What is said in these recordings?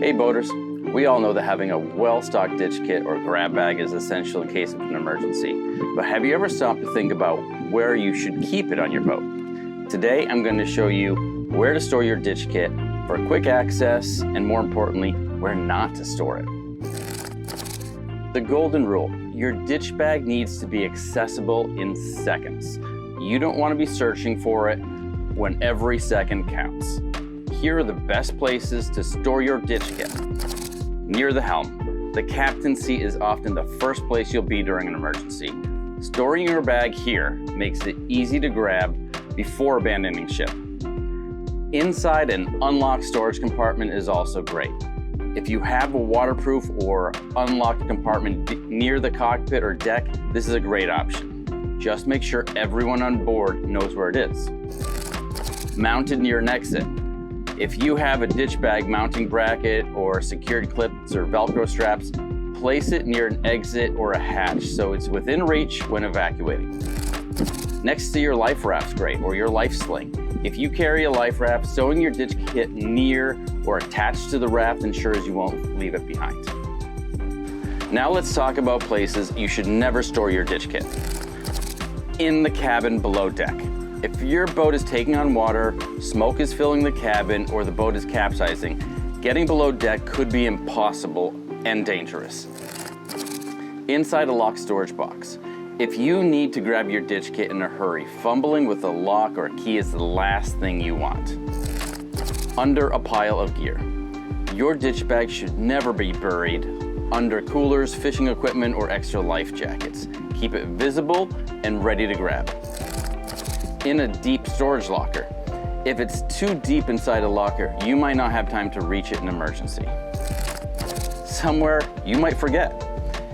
Hey boaters, we all know that having a well-stocked ditch kit or grab bag is essential in case of an emergency. But have you ever stopped to think about where you should keep it on your boat? Today I'm going to show you where to store your ditch kit for quick access and, more importantly, where not to store it. The golden rule: your ditch bag needs to be accessible in seconds. You don't want to be searching for it when every second counts. Here are the best places to store your ditch kit. Near the helm. The captain's seat is often the first place you'll be during an emergency. Storing your bag here makes it easy to grab before abandoning ship. Inside an unlocked storage compartment is also great. If you have a waterproof or unlocked compartment near the cockpit or deck, this is a great option. Just make sure everyone on board knows where it is. Mounted near an exit. If you have a ditch bag mounting bracket or secured clips or Velcro straps, place it near an exit or a hatch so it's within reach when evacuating. Next to your life raft's great, or your life sling. If you carry a life raft, stowing your ditch kit near or attached to the raft ensures you won't leave it behind. Now let's talk about places you should never store your ditch kit. In the cabin below deck. If your boat is taking on water, smoke is filling the cabin, or the boat is capsizing, getting below deck could be impossible and dangerous. Inside a locked storage box. If you need to grab your ditch kit in a hurry, fumbling with a lock or a key is the last thing you want. Under a pile of gear. Your ditch bag should never be buried under coolers, fishing equipment, or extra life jackets. Keep it visible and ready to grab. In a deep storage locker. If it's too deep inside a locker, you might not have time to reach it in an emergency. Somewhere you might forget.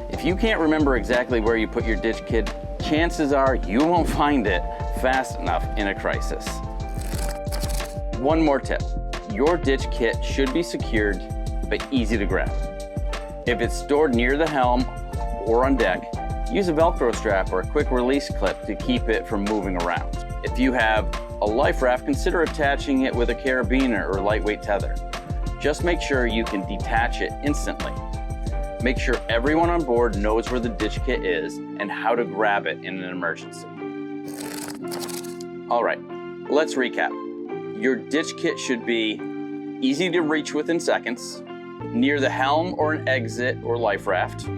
If you can't remember exactly where you put your ditch kit, chances are you won't find it fast enough in a crisis. One more tip. Your ditch kit should be secured but easy to grab. If it's stored near the helm or on deck, use a Velcro strap or a quick release clip to keep it from moving around. If you have a life raft, consider attaching it with a carabiner or lightweight tether. Just make sure you can detach it instantly. Make sure everyone on board knows where the ditch kit is and how to grab it in an emergency. All right, let's recap. Your ditch kit should be easy to reach within seconds, near the helm or an exit or life raft,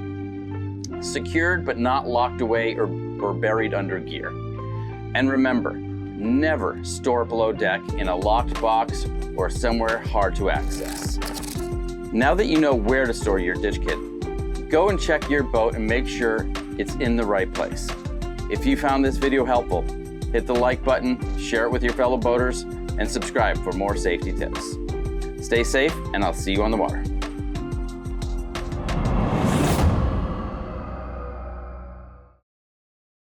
secured but not locked away or buried under gear. And remember, never store below deck in a locked box or somewhere hard to access. Now that you know where to store your ditch kit, go and check your boat and make sure it's in the right place. If you found this video helpful, hit the like button, share it with your fellow boaters, and subscribe for more safety tips. Stay safe, and I'll see you on the water.